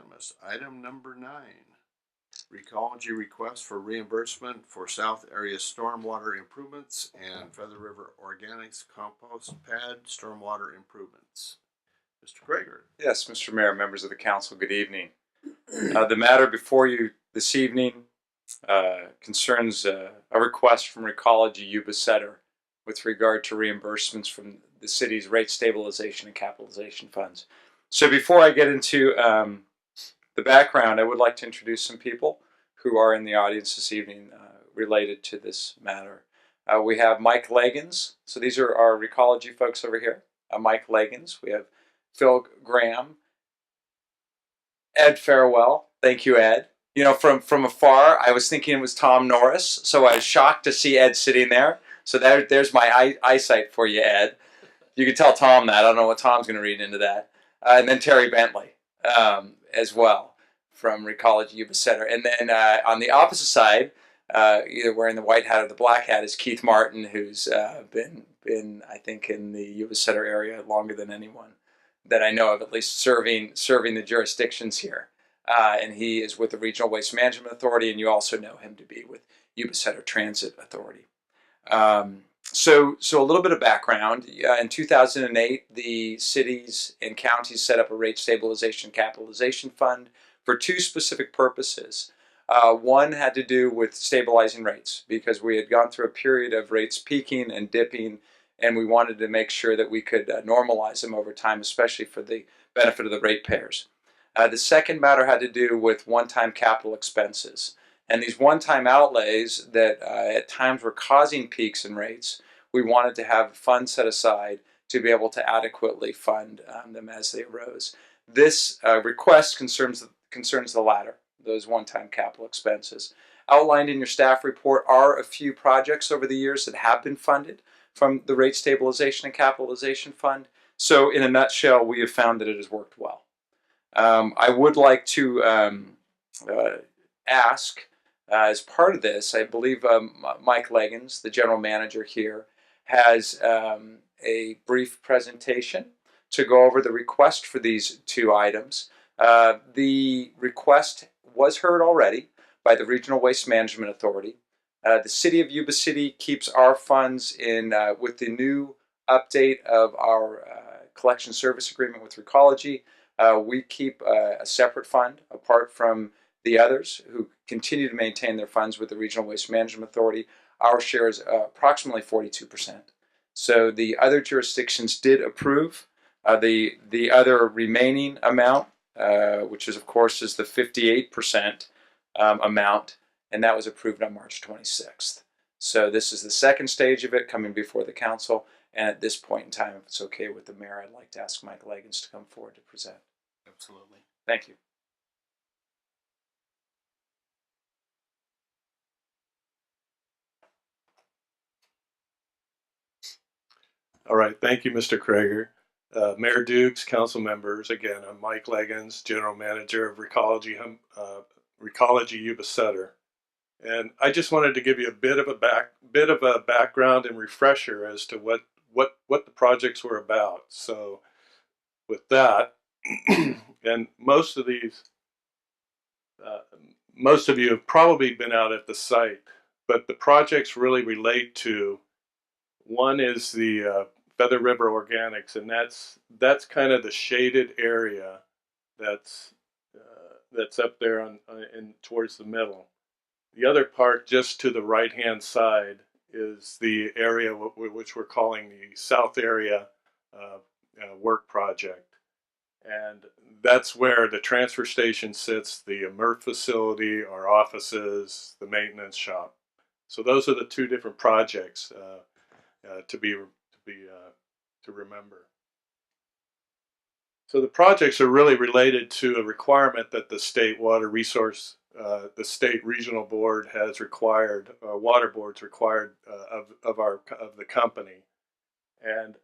unanimous. Item number 9. Recology request for reimbursement for South Area stormwater improvements and Feather River Organics compost pad stormwater improvements. Mr. Krager. Yes, Mr. Mayor, members of the council, good evening. The matter before you this evening concerns a request from Recology Yuba City with regard to reimbursements from the city's rate stabilization and capitalization funds. So before I get into the background, I would like to introduce some people who are in the audience this evening related to this matter. We have Mike Leggins. So these are our Recology folks over here. Mike Leggins. We have Phil Graham. Ed Farewell. Thank you, Ed. You know, from afar, I was thinking it was Tom Norris, so I was shocked to see Ed sitting there. So there's my eyesight for you, Ed. You can tell Tom that. I don't know what Tom's going to read into that. And then Terry Bentley as well from Recology Yuba City. And then on the opposite side, either wearing the white hat or the black hat, is Keith Martin, who's been I think in the Yuba City area longer than anyone that I know of, at least serving the jurisdictions here. And he is with the Regional Waste Management Authority, and you also know him to be with Yuba City Transit Authority. So a little bit of background. In 2008, the cities and counties set up a rate stabilization capitalization fund for two specific purposes. One had to do with stabilizing rates, because we had gone through a period of rates peaking and dipping, and we wanted to make sure that we could normalize them over time, especially for the benefit of the ratepayers. The second matter had to do with one-time capital expenses. And these one-time outlays that at times were causing peaks in rates, we wanted to have funds set aside to be able to adequately fund them as they arose. This request concerns the latter, those one-time capital expenses. Outlined in your staff report are a few projects over the years that have been funded from the Rate Stabilization and Capitalization Fund. So in a nutshell, we have found that it has worked well. I would like to ask, as part of this, I believe Mike Leggins, the general manager here, has a brief presentation to go over the request for these two items. The request was heard already by the Regional Waste Management Authority. The City of Yuba City keeps our funds in with the new update of our collection service agreement with Recology. We keep a separate fund apart from the others who continue to maintain their funds with the Regional Waste Management Authority. Our share is approximately 42%. So the other jurisdictions did approve the other remaining amount, which is of course is the 58% amount, and that was approved on March 26th. So this is the second stage of it coming before the council, and at this point in time, if it's okay with the mayor, I'd like to ask Mike Leggins to come forward to present. Absolutely. Thank you. All right, thank you, Mr. Krager. Mayor Dukes, council members, again, I'm Mike Leggins, General Manager of Recology Yuba City. And I just wanted to give you a bit of a background and refresher as to what the projects were about. So with that, and most of you have probably been out at the site, but the projects really relate to, one is the Feather River Organics, and that's kind of the shaded area that's up there in towards the middle. The other part, just to the right-hand side, is the area which we're calling the South Area Work Project. And that's where the transfer station sits, the MRF facility, our offices, the maintenance shop. So those are the two different projects to remember. So the projects are really related to a requirement that the state water resource, the state regional board has required, water boards required of the company. And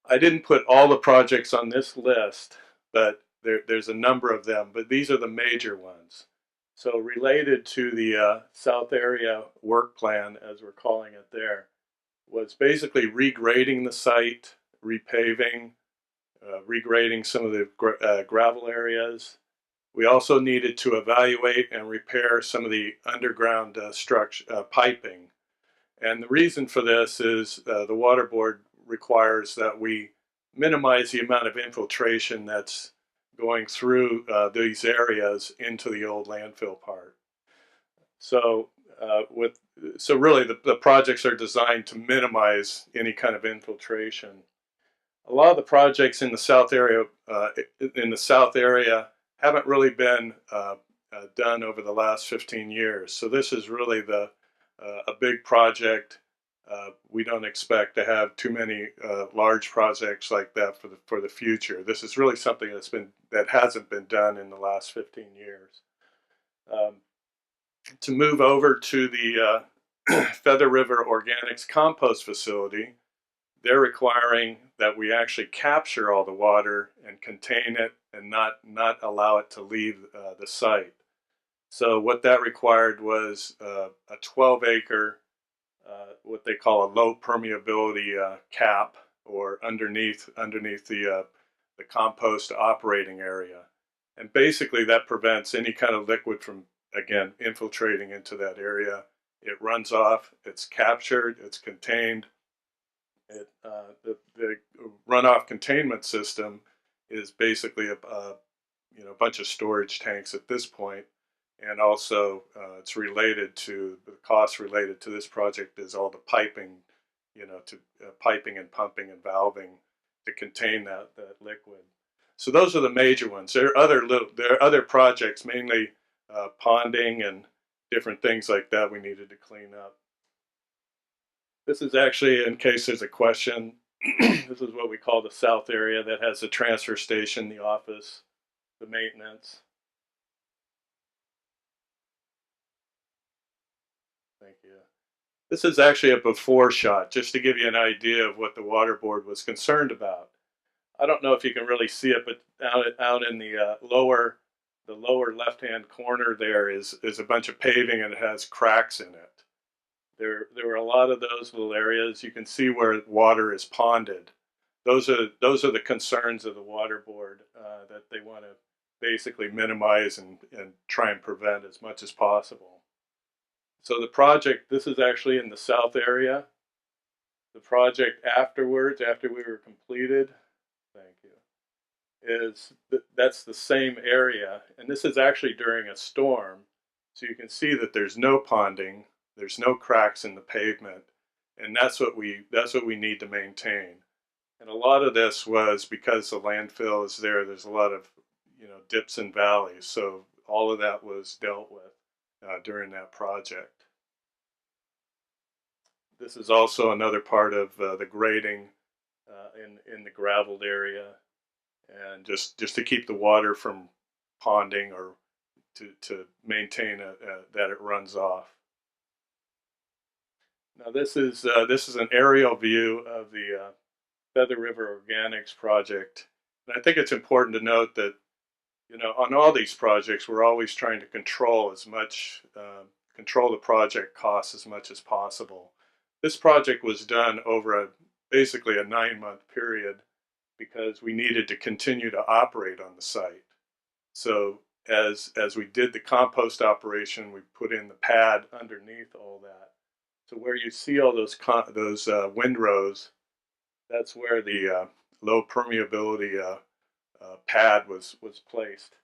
I didn't put all the projects on this list, but there's a number of them, but these are the major ones. So related to the South Area Work Plan, as we're calling it there, was basically regrading the site, repaving, regrading some of the gravel areas. We also needed to evaluate and repair some of the underground structure piping. And the reason for this is the water board requires that we minimize the amount of infiltration that's going through these areas into the old landfill part. So really the projects are designed to minimize any kind of infiltration. A lot of the projects in the south area haven't really been done over the last 15 years. So this is really a big project. We don't expect to have too many large projects like that for the future. This is really something that hasn't been done in the last 15 years. To move over to the Feather River Organics compost facility, they're requiring that we actually capture all the water and contain it and not allow it to leave the site. So what that required was a 12-acre, what they call a low permeability cap, or underneath the compost operating area. And basically that prevents any kind of liquid from, again, infiltrating into that area. It runs off, it's captured, it's contained. The runoff containment system is basically a bunch of storage tanks at this point, and also it's related to the cost related to this project is all the piping, piping and pumping and valving to contain that liquid. So those are the major ones. There are other projects, mainly ponding and different things like that we needed to clean up. This is actually, in case there's a question, this is what we call the south area that has the transfer station, the office, the maintenance. Thank you. This is actually a before shot, just to give you an idea of what the water board was concerned about. I don't know if you can really see it, but out in the lower left-hand corner there is a bunch of paving, and it has cracks in it. There were a lot of those little areas. You can see where water is ponded. Those are the concerns of the water board that they want to basically minimize and try and prevent as much as possible. So the project, this is actually in the south area. The project afterwards, after we were completed, thank you, that's the same area, and this is actually during a storm. So you can see that there's no ponding. There's no cracks in the pavement, and that's what we need to maintain. And a lot of this was because the landfill is there. There's a lot of dips and valleys, so all of that was dealt with during that project. This is also another part of the grading in the graveled area, and just to keep the water from ponding, or to maintain that it runs off. Now this is an aerial view of the Feather River Organics project, and I think it's important to note that on all these projects we're always trying to control the project costs as much as possible. This project was done over basically a 9-month period because we needed to continue to operate on the site. So as we did the compost operation, we put in the pad underneath all that. So where you see all those windrows, that's where the low permeability pad was placed.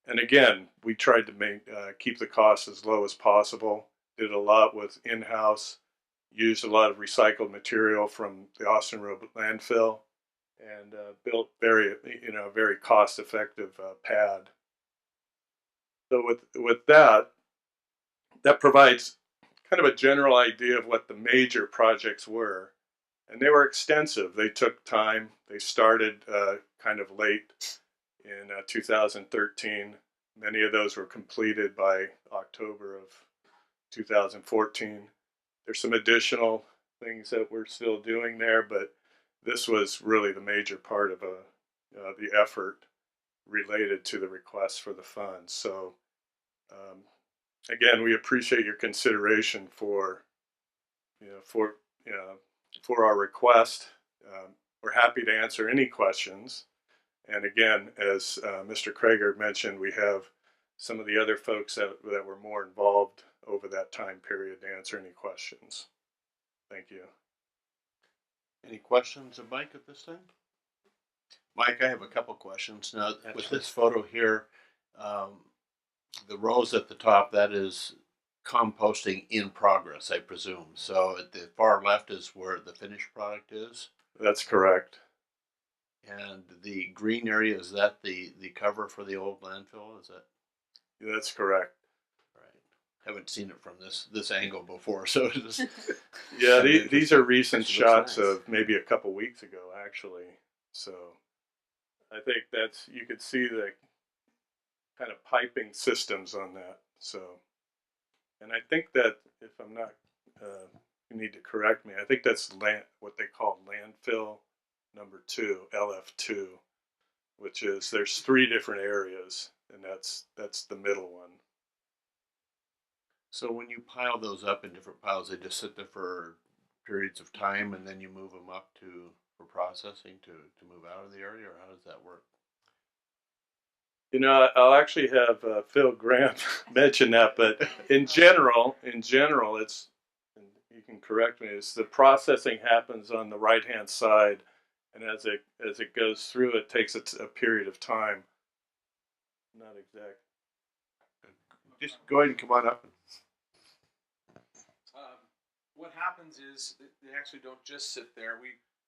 And again, we tried to keep the costs as low as possible. Did a lot with in-house, used a lot of recycled material from the Austin Road landfill, and built very cost-effective pad. So with that provides kind of a general idea of what the major projects were, and they were extensive. They took time. They started kind of late in 2013. Many of those were completed by October of 2014. There's some additional things that we're still doing there, but this was really the major part of the effort related to the request for the funds. So again, we appreciate your consideration for our request. We're happy to answer any questions. And again, as Mr. Krager mentioned, we have some of the other folks that were more involved over that time period to answer any questions. Thank you. Any questions of Mike at this time? Mike, I have a couple questions. Now, with this photo here, the rows at the top, that is composting in progress, I presume. So at the far left is where the finished product is. That's correct. And the green area, is that the cover for the old landfill? Is that That's correct. right? Haven't seen it from this angle before, so it's Yeah, kind of these are recent Actually looks shots nice. of maybe a couple weeks ago, actually. So I think that's, you could see the kind of piping systems on that. So, and I think that, if I'm not, you need to correct me, I think that's what they call landfill number 2, LF2, which is, there's 3 different areas, and that's the middle one. So when you pile those up in different piles, they just sit there for periods of time, and then you move them up for processing to move out of the area, or how does that work? You know, I'll actually have Phil Graham mention that, but in general, it's, and you can correct me, is the processing happens on the right-hand side, and as it goes through, it takes a period of time. Not exact. Just go ahead and come on up. What happens is they actually don't just sit there.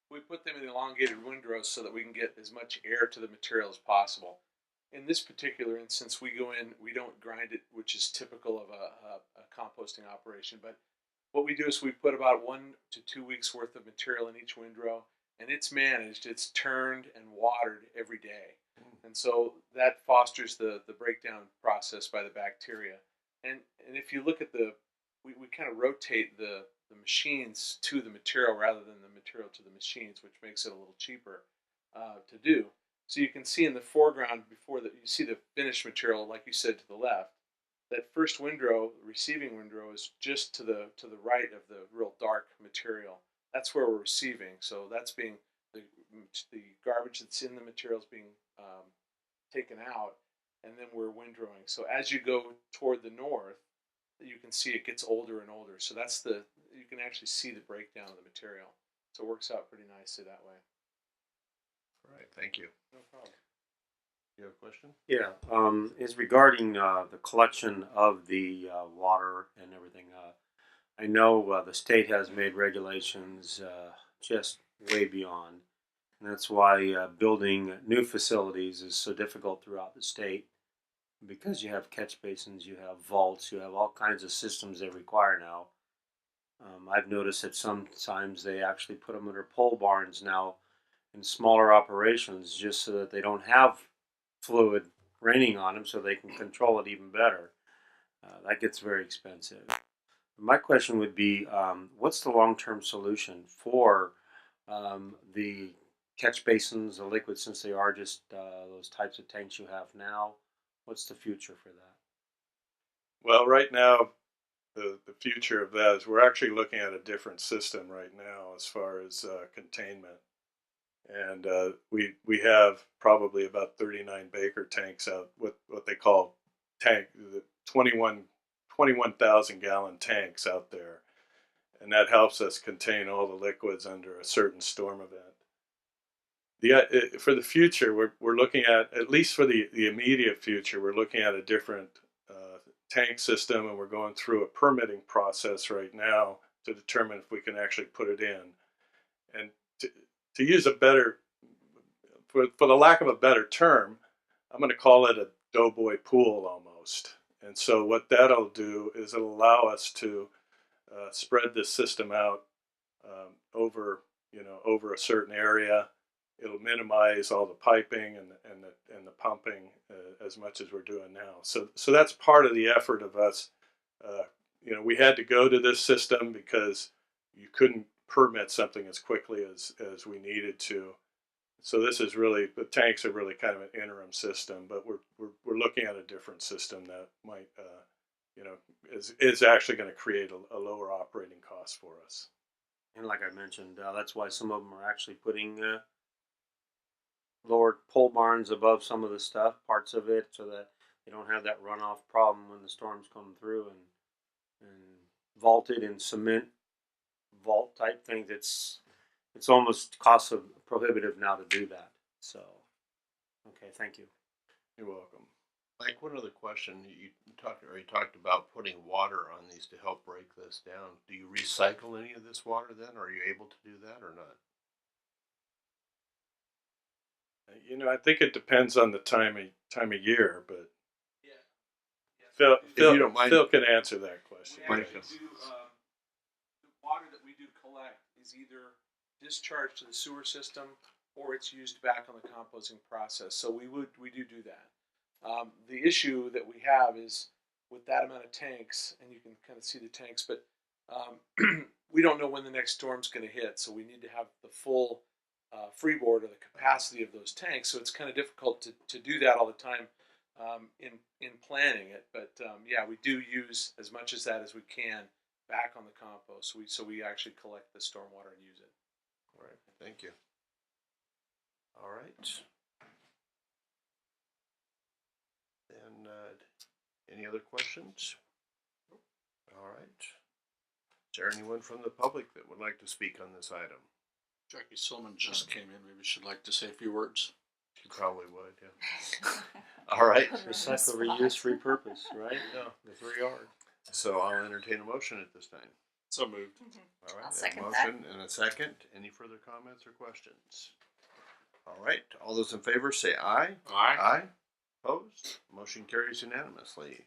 We put them in elongated windrows so that we can get as much air to the material as possible. In this particular instance, we go in, we don't grind it, which is typical of a composting operation. But what we do is we put about 1 to 2 weeks worth of material in each windrow, and it's managed, it's turned and watered every day. And so that fosters the breakdown process by the bacteria. And if you look at we kind of rotate the machines to the material rather than the material to the machines, which makes it a little cheaper to do. So you can see in the foreground, before that, you see the finished material, like you said, to the left. That first windrow, receiving windrow, is just to the right of the real dark material. That's where we're receiving. So that's being the garbage that's in the material is being taken out, and then we're windrowing. So as you go toward the north, you can see it gets older and older. So you can actually see the breakdown of the material. So it works out pretty nicely that way. All right, thank you. No problem. You have a question? Yeah, is regarding the collection of the water and everything. I know the state has made regulations just way beyond, and that's why building new facilities is so difficult throughout the state, because you have catch basins, you have vaults, you have all kinds of systems they require now. I've noticed that sometimes they actually put them under pole barns now in smaller operations, just so that they don't have fluid raining on them, so they can control it even better. That gets very expensive. My question would be, what's the long-term solution for the catch basins, the liquid, since they are just those types of tanks you have now? What's the future for that? Well, right now, the future of that is we're actually looking at a different system right now as far as containment. And we have probably about 39 Baker tanks out, what they call the 21,000 gallon tanks out there. And that helps us contain all the liquids under a certain storm event. For the future, we're looking at least for the immediate future, we're looking at a different tank system, and we're going through a permitting process right now to determine if we can actually put it in. And to use a better, for the lack of a better term, I'm going to call it a doughboy pool almost. And so what that'll do is it'll allow us to spread this system out over a certain area. It'll minimize all the piping and the pumping as much as we're doing now. So that's part of the effort of us. We had to go to this system because you couldn't permit something as quickly as we needed to. So this is really, the tanks are really kind of an interim system, but we're looking at a different system that might is actually going to create a lower operating cost for us. And like I mentioned, that's why some of them are actually putting lower pole barns above some of the stuff, parts of it, so that you don't have that runoff problem when the storms come through, and vaulted in cement vault type things. It's almost cost prohibitive now to do that. So, okay, thank you. You're welcome. Mike, one other question. You talked about putting water on these to help break this down. Do you recycle any of this water then? Are you able to do that or not? You know, I think it depends on the time of year, but Yeah. Phil, you don't mind- Phil can answer that question. We actually do, the water that we do collect is either discharged to the sewer system or it's used back on the composting process. So we do that. The issue that we have is with that amount of tanks, and you can kind of see the tanks, but we don't know when the next storm's going to hit. So we need to have the full freeboard or the capacity of those tanks. So it's kind of difficult to do that all the time in planning it. But yeah, we do use as much as that as we can back on the compost. So we actually collect the stormwater and use it. All right, thank you. All right. And any other questions? All right. Is there anyone from the public that would like to speak on this item? Jackie Silman just came in. Maybe she'd like to say a few words. She probably would, yeah. All right. Recycle, reuse, repurpose, right? Yeah. The 3 R's. So I'll entertain a motion at this time. So moved. All right. I'll a second motion and a second. Any further comments or questions? All right. All those in favor say aye. Aye. Aye. Opposed? Motion carries unanimously.